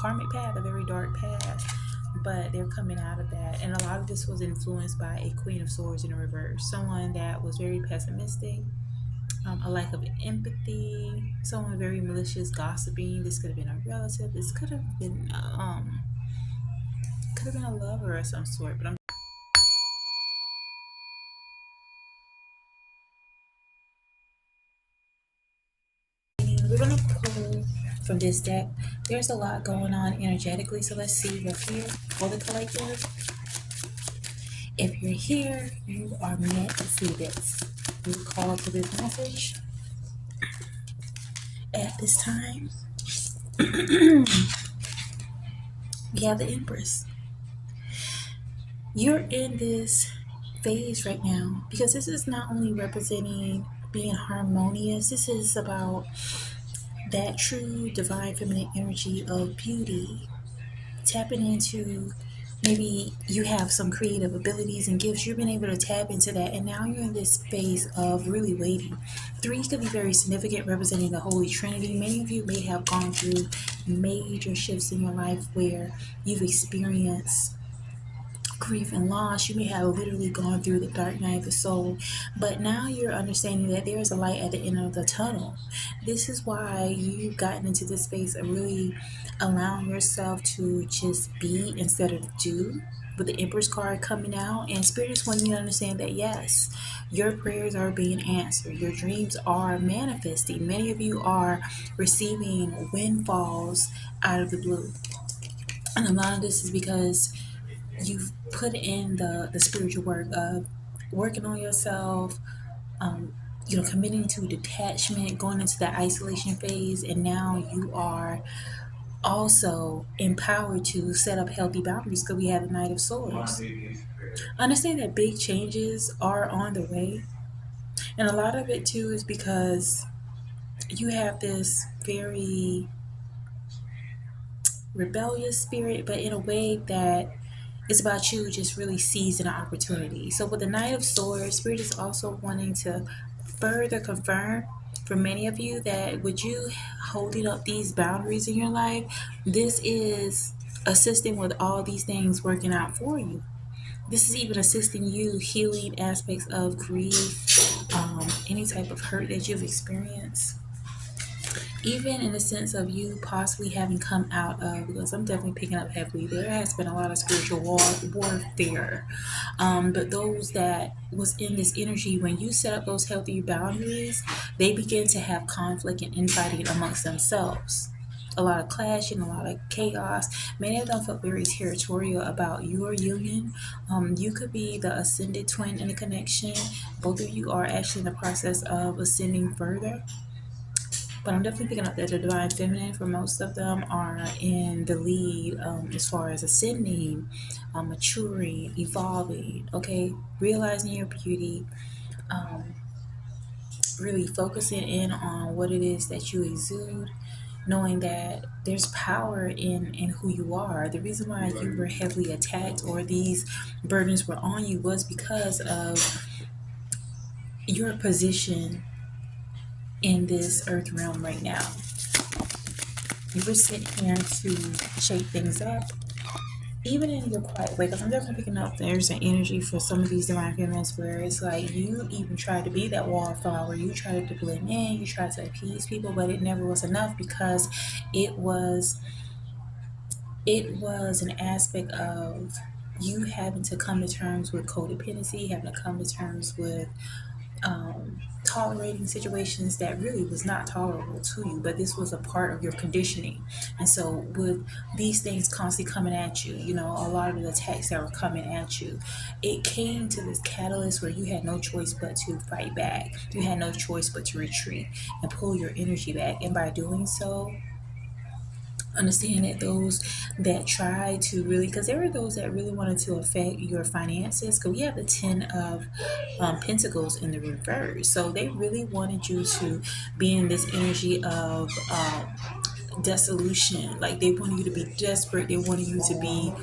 karmic path, a very dark path, but they're coming out of that. And a lot of this was influenced by a Queen of Swords in reverse, someone that was very pessimistic, a lack of empathy, someone very malicious, gossiping. This could have been a relative. This could have been a lover of some sort. But we're gonna pull from this deck. There's a lot going on energetically, so let's see what's here for the collective. If you're here, you are meant to see this. You call to this message at this time. We have the Empress. You're in this phase right now because this is not only representing being harmonious, this is about that true divine feminine energy of beauty, tapping into, maybe you have some creative abilities and gifts, you've been able to tap into that, and now you're in this phase of really waiting. Three could be very significant, representing the Holy Trinity. Many of you may have gone through major shifts in your life where you've experienced grief and loss. You may have literally gone through the dark night of the soul, but now you're understanding that there is a light at the end of the tunnel. This is why you've gotten into this space of really allowing yourself to just be instead of do, with the Empress card coming out. And Spirit is wanting you to understand that yes, your prayers are being answered, your dreams are manifesting. Many of you are receiving windfalls out of the blue, and a lot of this is because you've put in the spiritual work of working on yourself, committing to detachment, going into that isolation phase, and now you are also empowered to set up healthy boundaries because we have the Knight of Swords. Understand that big changes are on the way, and a lot of it too is because you have this very rebellious spirit, but in a way that it's about you just really seizing an opportunity. So with the Knight of Swords, Spirit is also wanting to further confirm for many of you that with you holding up these boundaries in your life, this is assisting with all these things working out for you. This is even assisting you healing aspects of grief, any type of hurt that you've experienced, even in the sense of you possibly having come out of, because I'm definitely picking up heavily, there has been a lot of spiritual warfare, but those that was in this energy, when you set up those healthy boundaries, they begin to have conflict and infighting amongst themselves, a lot of clashing, a lot of chaos. Many of them felt very territorial about your union. You could be the ascended twin in the connection. Both of you are actually in the process of ascending further, but I'm definitely picking up that the divine feminine for most of them are in the lead, as far as ascending, maturing, evolving, okay, realizing your beauty, um, really focusing in on what it is that you exude, knowing that there's power in who you are. The reason why you were heavily attacked or these burdens were on you was because of your position in this earth realm right now. You were sent here to shake things up, even in your quiet way. Because I'm definitely picking up there's an energy for some of these divine feminines where it's like you even tried to be that wallflower. You tried to blend in, you tried to appease people, but it never was enough because it was it was an aspect of you having to come to terms with codependency, having to come to terms with tolerating situations that really was not tolerable to you, but this was a part of your conditioning. And so with these things constantly coming at you, a lot of the attacks that were coming at you, it came to this catalyst where you had no choice but to fight back. You had no choice but to retreat and pull your energy back. And by doing so, understand that those that try to really, because there were those that really wanted to affect your finances, because we have the 10 of pentacles in the reverse, so they really wanted you to be in this energy of dissolution. Like they wanted you to be desperate, they wanted you to be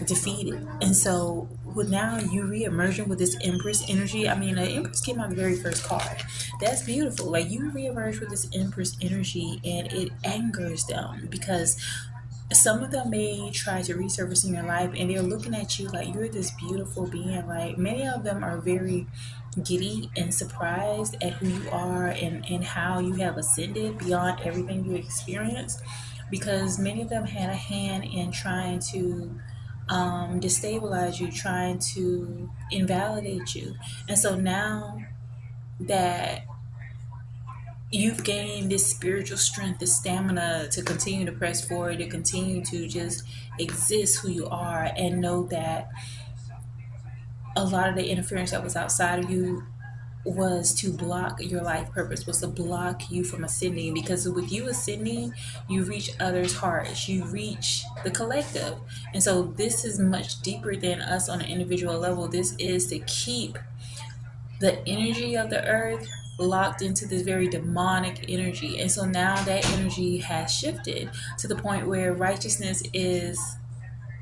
defeated. And so with now you re-emerging with this Empress energy, I mean the Empress came out the very first card. That's beautiful. Like you re-emerge with this Empress energy and it angers them because some of them may try to resurface in your life and they're looking at you like you're this beautiful being. Like many of them are very giddy and surprised at who you are and how you have ascended beyond everything you experienced, because many of them had a hand in trying to destabilize you, trying to invalidate you. And so now that you've gained this spiritual strength, this stamina to continue to press forward, to continue to just exist who you are, and know that a lot of the interference that was outside of you was to block your life purpose, was to block you from ascending. Because with you ascending, you reach others' hearts, you reach the collective. And so this is much deeper than us on an individual level. This is to keep the energy of the earth locked into this very demonic energy. And so now that energy has shifted to the point where righteousness is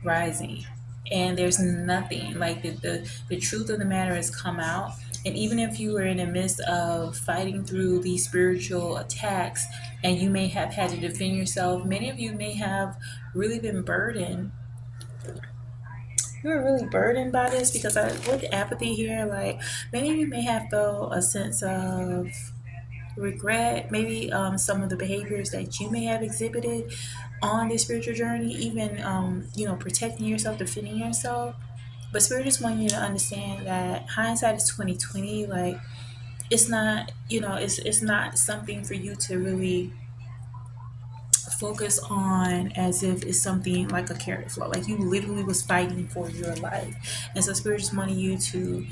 rising. And there's nothing like the truth of the matter has come out. And even if you were in the midst of fighting through these spiritual attacks and you may have had to defend yourself, many of you may have really been burdened. You were really burdened by this because I with apathy here, like many of you may have felt a sense of regret, maybe some of the behaviors that you may have exhibited on this spiritual journey, even protecting yourself, defending yourself. But spirit just want you to understand that hindsight is 2020. Like it's not, it's not something for you to really focus on as if it's something like a carrot flow. Like you literally was fighting for your life. And so spirit just wanted you to,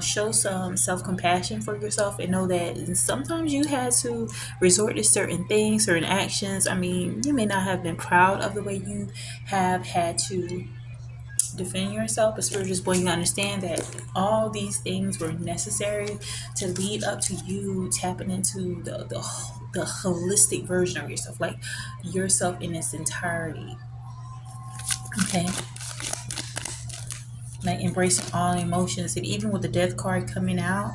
show some self-compassion for yourself and know that sometimes you had to resort to certain things, certain actions. I mean, you may not have been proud of the way you have had to defend yourself, but spirit just wanting you to understand that all these things were necessary to lead up to you tapping into the holistic version of yourself, like yourself in its entirety. Okay, like embracing all emotions. And even with the death card coming out,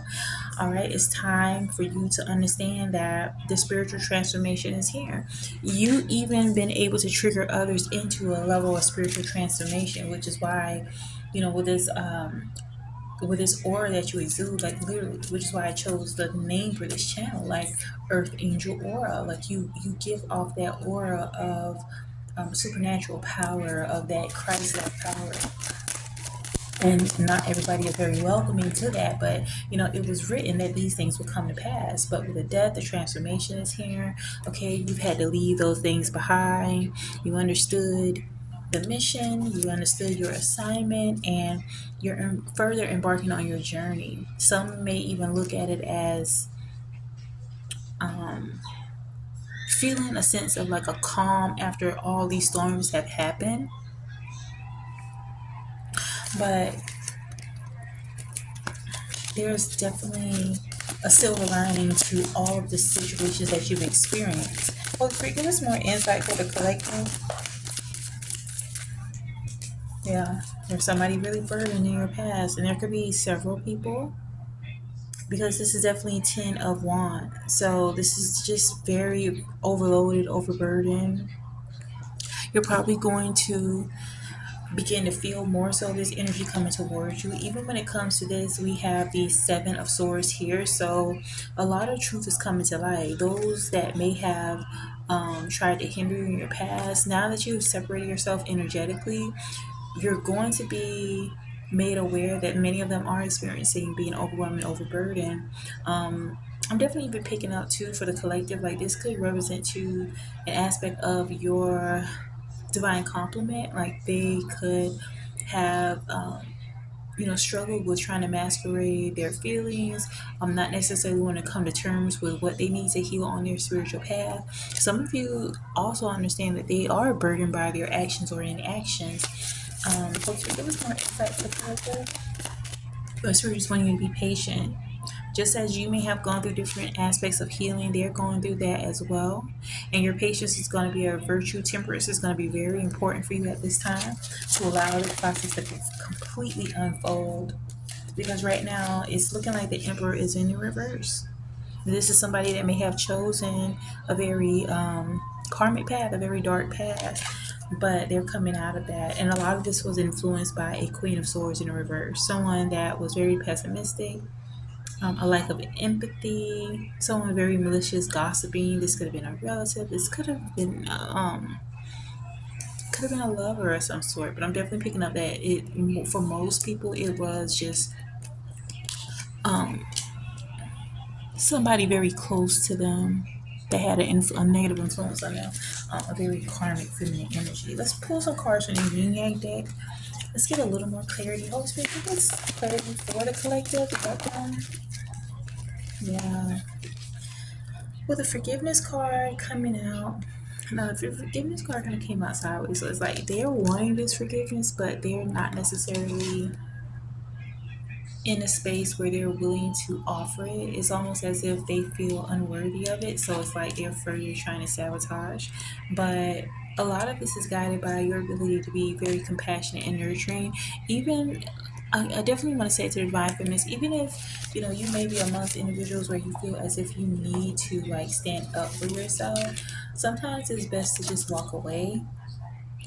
all right, it's time for you to understand that the spiritual transformation is here. You even been able to trigger others into a level of spiritual transformation, which is why, with this aura that you exude, like literally, which is why I chose the name for this channel, like Earth Angel Aura. Like you give off that aura of supernatural power, of that Christ-like power. And not everybody is very welcoming to that, but it was written that these things will come to pass. But with the death, the transformation is here. Okay, you've had to leave those things behind. You understood the mission, you understood your assignment, and you're further embarking on your journey. Some may even look at it as feeling a sense of like a calm after all these storms have happened. But there's definitely a silver lining to all of the situations that you've experienced. Holy Spirit, give us more insight for the collective. Yeah, there's somebody really burdened in your past, and there could be several people because this is definitely 10 of Wands. So this is just very overloaded, overburdened. You're probably going to begin to feel more so this energy coming towards you. Even when it comes to this, we have the Seven of Swords here, so a lot of truth is coming to light. Those that may have tried to hinder you in your past, now that you've separated yourself energetically, you're going to be made aware that many of them are experiencing being overwhelmed and overburdened. I'm definitely been picking up too for the collective, like this could represent to an aspect of your divine complement. Like they could have struggled with trying to masquerade their feelings, not necessarily want to come to terms with what they need to heal on their spiritual path. Some of you also understand that they are burdened by their actions or inactions. Folks, give us more insight to the collective. But we're just wanting you to be patient. Just as you may have gone through different aspects of healing, they're going through that as well. And your patience is going to be a virtue. Temperance is going to be very important for you at this time to allow the process to completely unfold. Because right now, it's looking like the Emperor is in the reverse. This is somebody that may have chosen a very karmic path, a very dark path. but they're coming out of that. And a lot of this was influenced by a Queen of Swords in reverse, someone that was very pessimistic, a lack of empathy, someone very malicious, gossiping. This could have been a relative. This could have been a lover of some sort. But I'm definitely picking up that it for most people it was just um, somebody very close to them that had a negative influence on them, a very karmic feminine energy. Let's pull some cards from the Yin Yang deck. Let's get a little more clarity. Holy Spirit, give us clarity for the collective. Yeah. With the forgiveness card coming out, now the forgiveness card kind of came out sideways, so it's like they're wanting this forgiveness, but they're not necessarily in a space where they're willing to offer it. It's almost as if they feel unworthy of it, so it's like they're further trying to sabotage. But a lot of this is guided by your ability to be very compassionate and nurturing. Even I definitely want to say to the divine feminist, even if you may be amongst individuals where you feel as if you need to like stand up for yourself, sometimes it's best to just walk away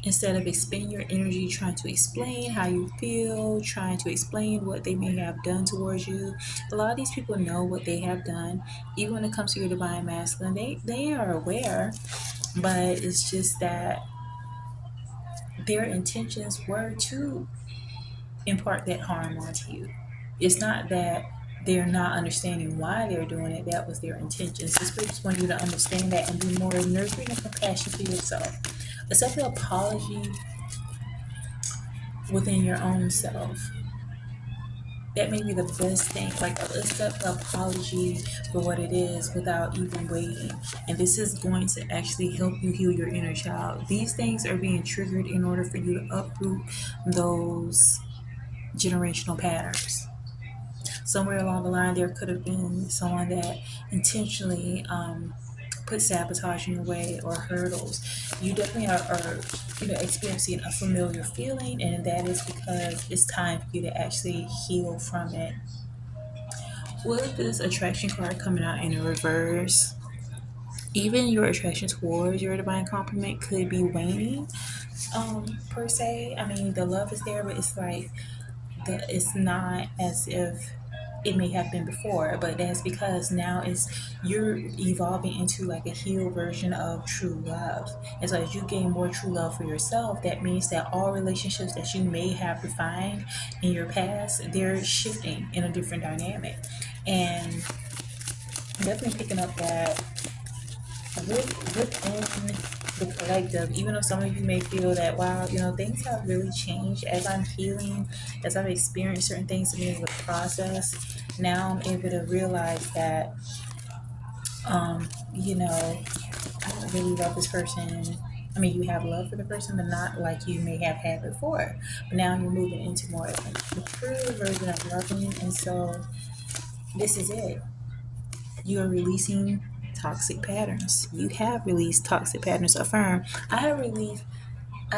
instead of expending your energy trying to explain how you feel, trying to explain what they may have done towards you. A lot of these people know what they have done. Even when it comes to your divine masculine, they are aware, but it's just that their intentions were to impart that harm onto you. It's not that they're not understanding why they're doing it. That was their intentions. The spirit just want you to understand that and be more nurturing and compassionate for yourself. Accept the apology within your own self. That may be the best thing. Like, accept the apology for what it is without even waiting. And this is going to actually help you heal your inner child. These things are being triggered in order for you to uproot those generational patterns. Somewhere along the line, there could have been someone that intentionally put sabotage in your way or hurdles. You definitely are experiencing a familiar feeling, and that is because it's time for you to actually heal from it. With this attraction card coming out in the reverse, even your attraction towards your divine compliment could be waning, per se. I mean, the love is there, but it's like it's not as if it may have been before, but that's because now it's you're evolving into like a healed version of true love. And so as you gain more true love for yourself, that means that all relationships that you may have defined in your past, they're shifting in a different dynamic. And I'm definitely picking up that within the collective, even though some of you may feel that, wow, things have really changed as I'm healing, as I've experienced certain things to be able to process. Now I'm able to realize that, I don't really love this person. I mean, you have love for the person, but not like you may have had before. But now you're moving into more of a mature version of loving, and so this is it. You are releasing toxic patterns. You have released toxic patterns. Affirm. I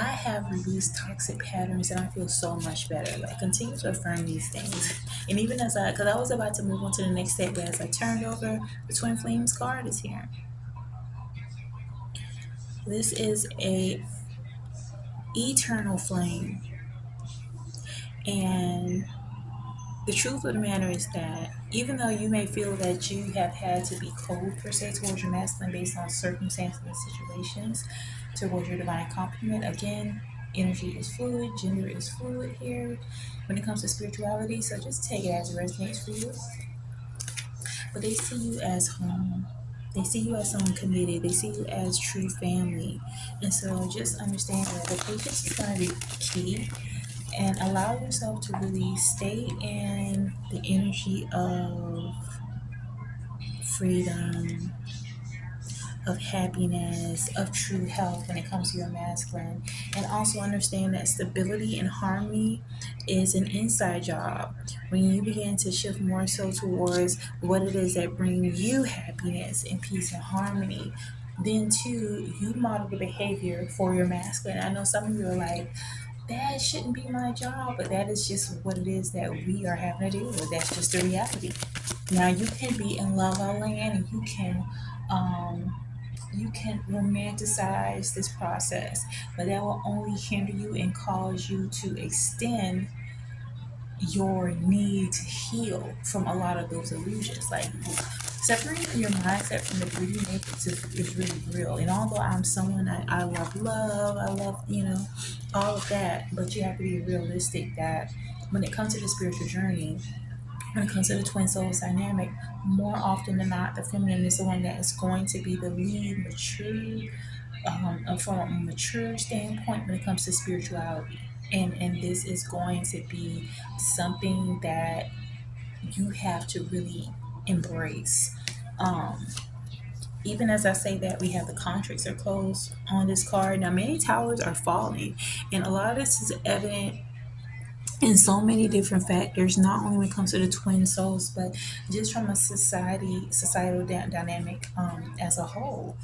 have released toxic patterns and I feel so much better. Like, continue to affirm these things. And even because I was about to move on to the next step, but as I turned over, the Twin Flames card is here. This is a eternal flame. And the truth of the matter is that even though you may feel that you have had to be cold per se towards your masculine based on circumstances and situations towards your divine complement, again, energy is fluid, gender is fluid here when it comes to spirituality. So just take it as it resonates for you. But they see you as home. They see you as someone committed. They see you as true family. And so just understand that the patience is going to be key, and allow yourself to really stay in the energy of freedom, of happiness, of true health when it comes to your masculine. And also understand that stability and harmony is an inside job. When you begin to shift more so towards what it is that brings you happiness and peace and harmony, then too, you model the behavior for your masculine. I know some of you are like, that shouldn't be my job, but that is just what it is that we are having to deal with. That's just the reality. Now you can be in La La Land and you can You can romanticize this process, but that will only hinder you and cause you to extend your need to heal from a lot of those illusions. Like separating your mindset from the greedy matrix is really real. And although I'm someone I love, I love, all of that, but you have to be realistic that when it comes to the spiritual journey, when it comes to the twin souls dynamic, more often than not, the feminine is the one that is going to be the lead, mature, from a mature standpoint when it comes to spirituality. And this is going to be something that you have to really embrace. Um, Even as I say that, we have the contracts are closed on this card. Now, many towers are falling, and a lot of this is evident in so many different factors, not only when it comes to the twin souls, but just from a societal dynamic as a whole.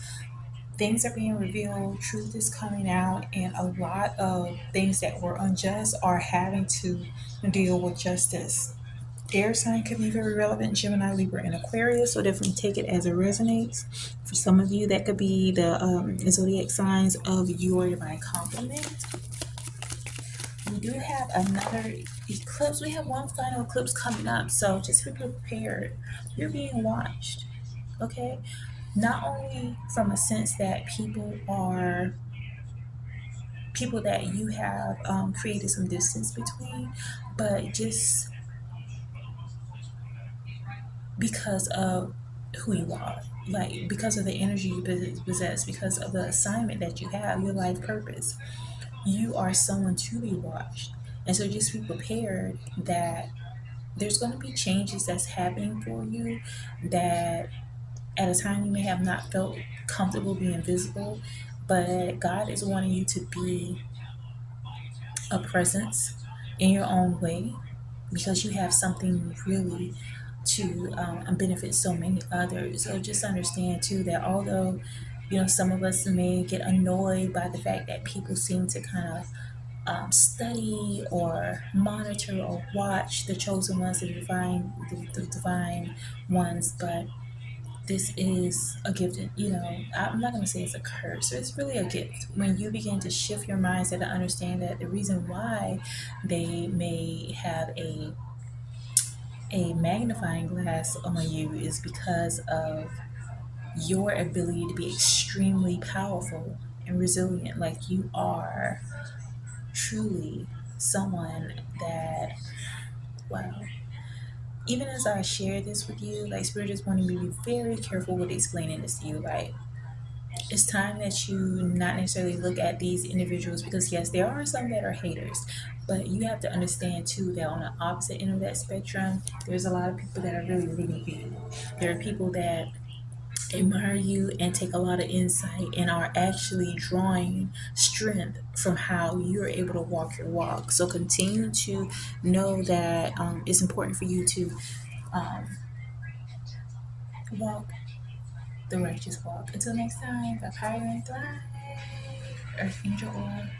Things are being revealed, truth is coming out, and a lot of things that were unjust are having to deal with justice. Air sign could be very relevant, Gemini, Libra, and Aquarius, so definitely take it as it resonates. For some of you, that could be the zodiac signs of your divine complement. We do have another eclipse. We have one final eclipse coming up, so just be prepared. You're being watched, okay? Not only from a sense that people that you have created some distance between, but just because of who you are, like because of the energy you possess, because of the assignment that you have, your life purpose. You are someone to be watched, and so just be prepared that there's going to be changes that's happening for you that at a time you may have not felt comfortable being visible, but God is wanting you to be a presence in your own way because you have something really to benefit so many others. So just understand too that although some of us may get annoyed by the fact that people seem to kind of study or monitor or watch the chosen ones, the divine ones, but this is a gift. I'm not going to say it's a curse. It's really a gift when you begin to shift your mindset and understand that the reason why they may have a magnifying glass on you is because of your ability to be extremely powerful and resilient. Like you are truly someone that, wow. Even as I share this with you, like Spirit just wanted me to be very careful with explaining this to you. Like it's time that you not necessarily look at these individuals because yes, there are some that are haters, but you have to understand too that on the opposite end of that spectrum, there's a lot of people that are really rooting for you. There are people that admire you and take a lot of insight and are actually drawing strength from how you're able to walk your walk. So continue to know that it's important for you to um, walk the righteous walk. Until next time, Papyrus and Thrive, Earth Angel Aura.